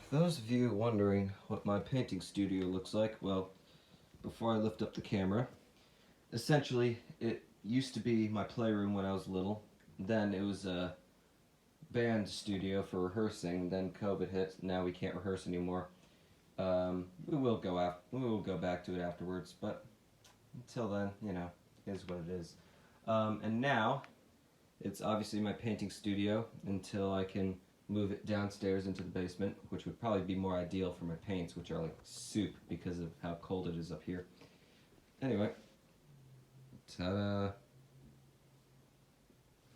For those of you wondering what my painting studio looks like, well, before I lift up the camera, essentially it used to be my playroom when I was little. Then it was a band studio for rehearsing. Then COVID hit. Now we can't rehearse anymore. We will go back to it afterwards, but until then, it is what it is. And now it's obviously my painting studio until I can move it downstairs into the basement, which would probably be more ideal for my paints, which are like soup because of how cold it is up here. Anyway, ta-da!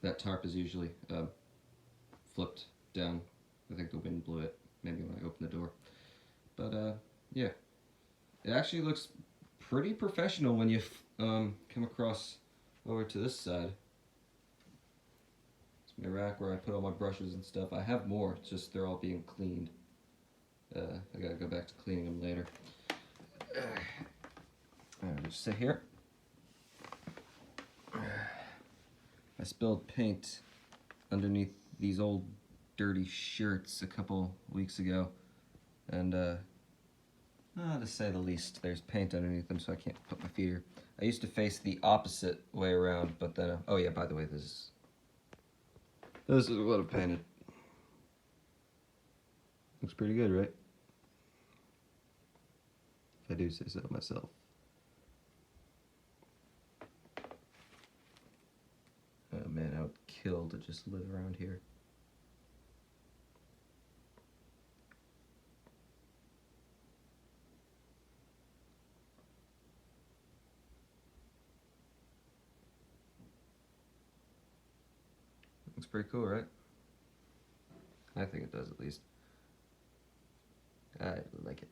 That tarp is usually flipped down. I think the wind blew it, maybe when I opened the door. But yeah, it actually looks pretty professional when you come across over to this side. It's my rack where I put all my brushes and stuff. I have more, it's just they're all being cleaned. I gotta go back to cleaning them later. I'll just sit here. I spilled paint underneath these old dirty shirts a couple weeks ago, and to say the least, there's paint underneath them, so I can't put my feet here. I used to face the opposite way around, but then, oh yeah, by the way, this is what I painted. Looks pretty good, right? If I do say so myself. Oh man, I would kill to just live around here. Looks pretty cool, right? I think it does, at least. I like it.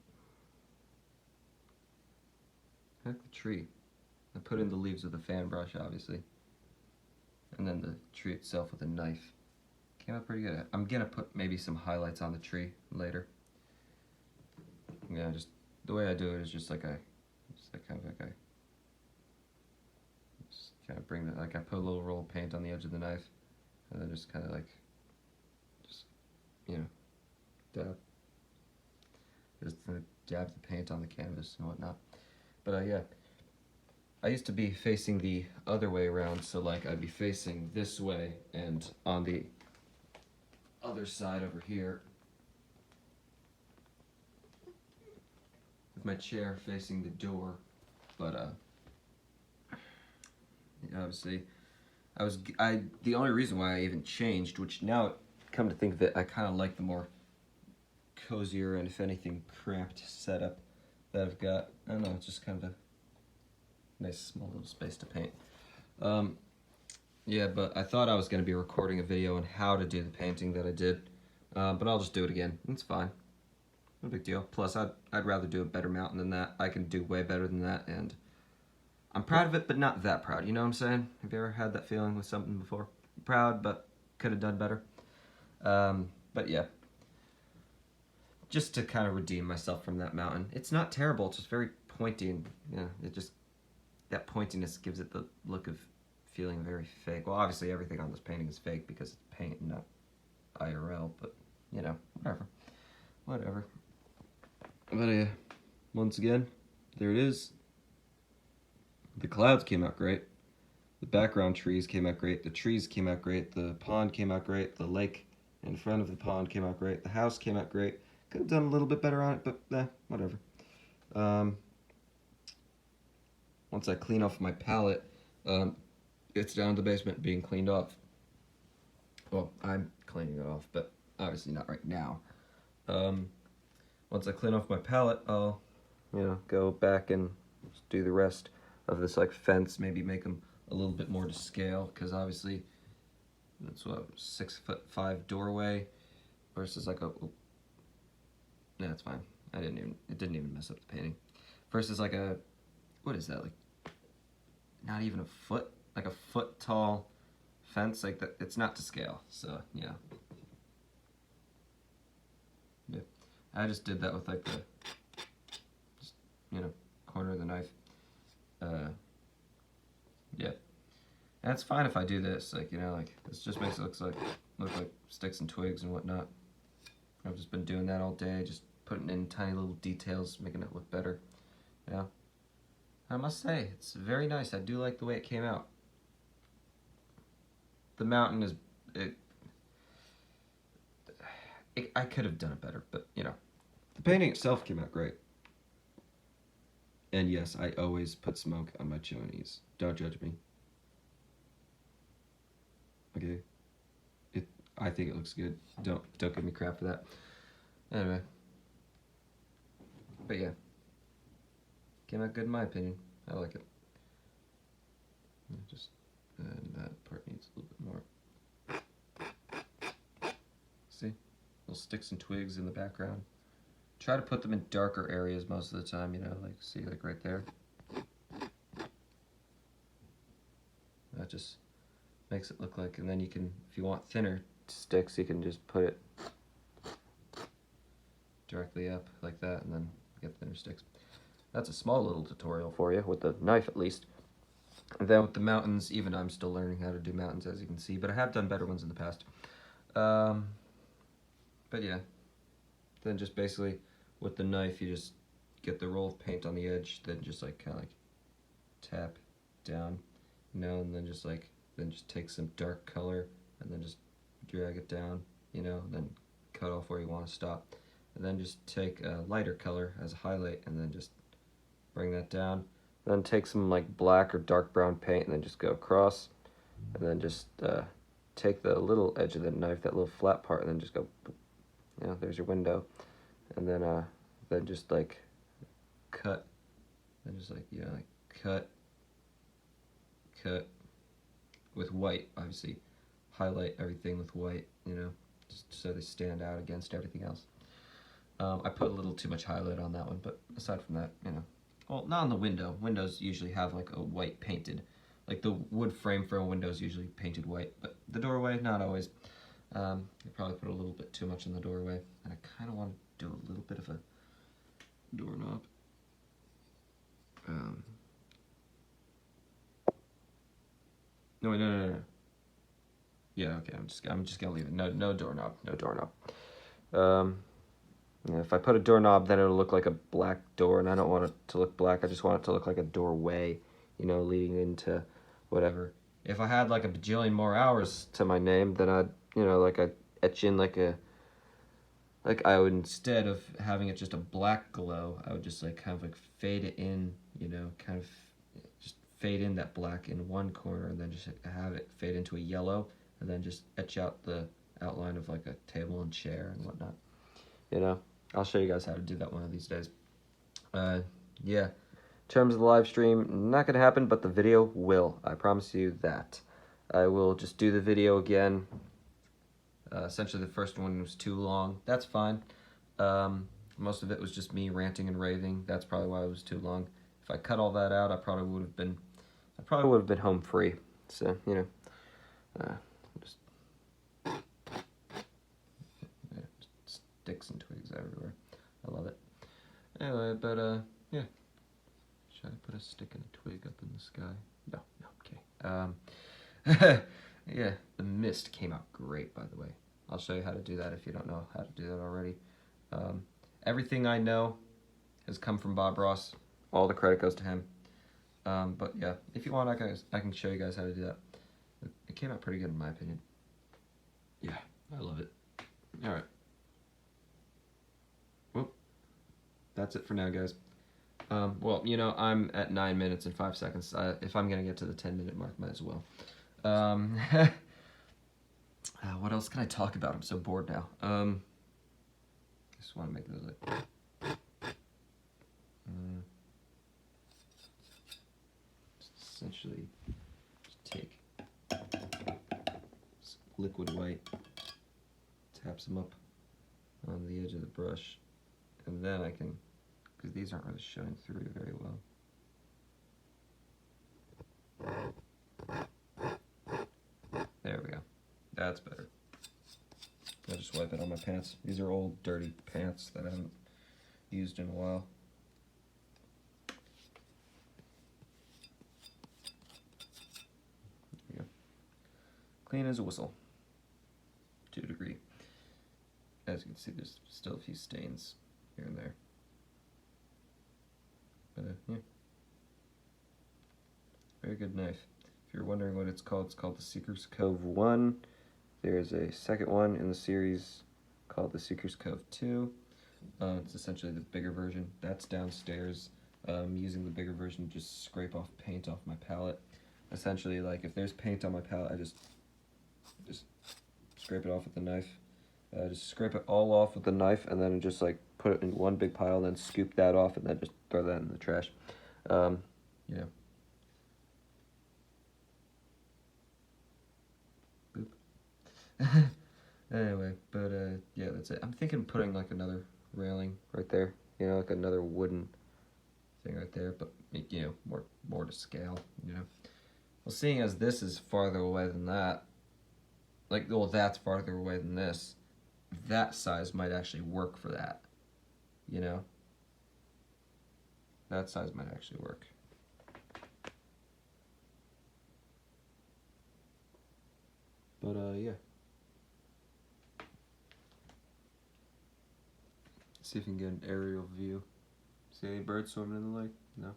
I like the tree. I put in the leaves with a fan brush, obviously. And then the tree itself with a knife. Came out pretty good. I'm gonna put maybe some highlights on the tree later. Yeah, just the way I do it is just like just kind of bring that, like I put a little roll of paint on the edge of the knife, and then just kind of like, dab, dab the paint on the canvas and whatnot. But yeah, I used to be facing the other way around, so like I'd be facing this way, and on the other side over here, with my chair facing the door. But obviously, the only reason why I even changed, which now come to think of it, I kind of like the more cozier and, if anything, cramped setup that I've got. I don't know, it's just kind of a nice small little space to paint. Yeah, but I thought I was going to be recording a video on how to do the painting that I did, but I'll just do it again. It's fine. No big deal. Plus, I'd rather do a better mountain than that. I can do way better than that, and I'm proud of it, but not that proud. You know what I'm saying? Have you ever had that feeling with something before? Proud, but could have done better. But yeah, just to kind of redeem myself from that mountain. It's not terrible. It's just very pointy, and that pointiness gives it the look of feeling very fake. Well, obviously everything on this painting is fake because it's paint and not IRL, but whatever. But once again, there it is. The clouds came out great. The background trees came out great. The trees came out great. The pond came out great. The lake in front of the pond came out great. The house came out great. Could have done a little bit better on it, but whatever. Once I clean off my palette, it's down in the basement being cleaned off. Well, I'm cleaning it off, but obviously not right now. Once I clean off my palette, I'll, go back and do the rest of this like fence, maybe make them a little bit more to scale, because obviously that's what, 6'5" doorway versus like yeah, it's fine. It didn't even mess up the painting. Versus like what is that, like not even a foot, like a foot tall fence, like that. It's not to scale, so yeah. I just did that with like the corner of the knife. Yeah, and it's fine if I do this, like this just makes it look like sticks and twigs and whatnot. I'm just been doing that all day, just putting in tiny little details, making it look better. Yeah. I must say, it's very nice. I do like the way it came out. The mountain is, I could have done it better, but you know, the painting itself came out great. And yes, I always put smoke on my chonies. Don't judge me. Okay? I think it looks good. Don't give me crap for that. Anyway. But yeah. Came out good in my opinion. I like it. And that part needs a little bit more. See? Little sticks and twigs in the background. Try to put them in darker areas most of the time, you know, like, see, like right there. That just makes it look like, and then you can, if you want thinner sticks, you can just put it directly up like that, and then get thinner sticks. That's a small little tutorial for you, with the knife at least. And then with the mountains, even I'm still learning how to do mountains, as you can see, but I have done better ones in the past. But yeah, then just basically with the knife, you just get the roll of paint on the edge, then just like kind of like tap down, you know, and then just take some dark color and then just drag it down, you know, and then cut off where you want to stop. And then just take a lighter color as a highlight and then just bring that down. Then take some like black or dark brown paint and then just go across. And then just take the little edge of the knife, that little flat part, and then just go, you know, there's your window. And then just like cut, and just like, you know, like cut with white, obviously. Highlight everything with white, you know, just so they stand out against everything else. I put a little too much highlight on that one, but aside from that, you know, well, not on the window. Windows usually have like a white painted, like the wood frame for a window is usually painted white, but the doorway, not always. You probably put a little bit too much in the doorway, and I kind of want to do a little bit of a doorknob. No. Yeah, okay, I'm just gonna leave it. No doorknob, no doorknob. Yeah, if I put a doorknob, then it'll look like a black door, and I don't want it to look black. I just want it to look like a doorway, you know, leading into whatever. If I had like a bajillion more hours to my name, then I'd, you know, like I'd etch in like I would, instead of having it just a black glow, I would just like kind of like fade it in, you know, kind of just fade in that black in one corner, and then just have it fade into a yellow, and then just etch out the outline of like a table and chair and whatnot. You know, I'll show you guys how to do that one of these days. Yeah, in terms of the live stream, not gonna happen, but the video will. I promise you that. I will just do the video again. Essentially, the first one was too long. That's fine. Most of it was just me ranting and raving. That's probably why it was too long. If I cut all that out, I probably would have been home free. So, you know, just sticks and twigs everywhere. I love it. Anyway, but yeah. Should I put a stick and a twig up in the sky? No, okay. Yeah, the mist came out great, by the way. I'll show you how to do that if you don't know how to do that already. Everything I know has come from Bob Ross. All the credit goes to him. But yeah, if you want, I can show you guys how to do that. It came out pretty good in my opinion. Yeah, I love it. All right. Well, that's it for now, guys. Well, you know, I'm at 9 minutes and 5 seconds. If I'm gonna get to the 10-minute mark, might as well. What else can I talk about? I'm so bored now. I just want to make those like... essentially, just take liquid white, tap some up on the edge of the brush, and then I can, because these aren't really showing through very well. There we go. That's better. I'll just wipe it on my pants. These are old, dirty pants that I haven't used in a while. There we go. Clean as a whistle. 2 degree. as you can see, there's still a few stains here and there. But yeah, very good knife. If you're wondering what it's called the Seeker's Cove 1. There's a second one in the series called the Seeker's Cove 2. It's essentially the bigger version. That's downstairs. Using the bigger version to just scrape off paint off my palette. Essentially, like, if there's paint on my palette, I just scrape it off with the knife. Just scrape it all off with the knife, and then just like put it in one big pile, and then scoop that off, and then just throw that in the trash. You know. Boop. Anyway, but yeah, that's it. I'm thinking of putting like another railing right there. You know, like another wooden thing right there, but you know, more to scale. You know. Well, seeing as this is farther away than that, like, well, that's farther away than this, that size might actually work for that, you know? That size might actually work. But, yeah. See if we can get an aerial view. See any birds swimming in the lake? No?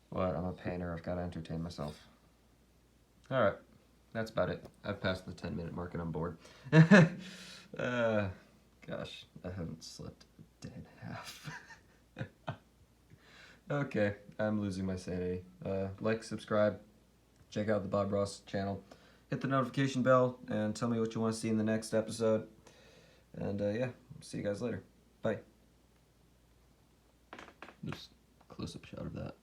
What? I'm a painter. I've got to entertain myself. Alright. That's about it. I've passed the 10-minute mark and I'm bored. Gosh, I haven't slept a day and a half. Okay, I'm losing my sanity. Like, subscribe, check out the Bob Ross channel, hit the notification bell, and tell me what you want to see in the next episode. And yeah, see you guys later. Bye. Just close-up shot of that.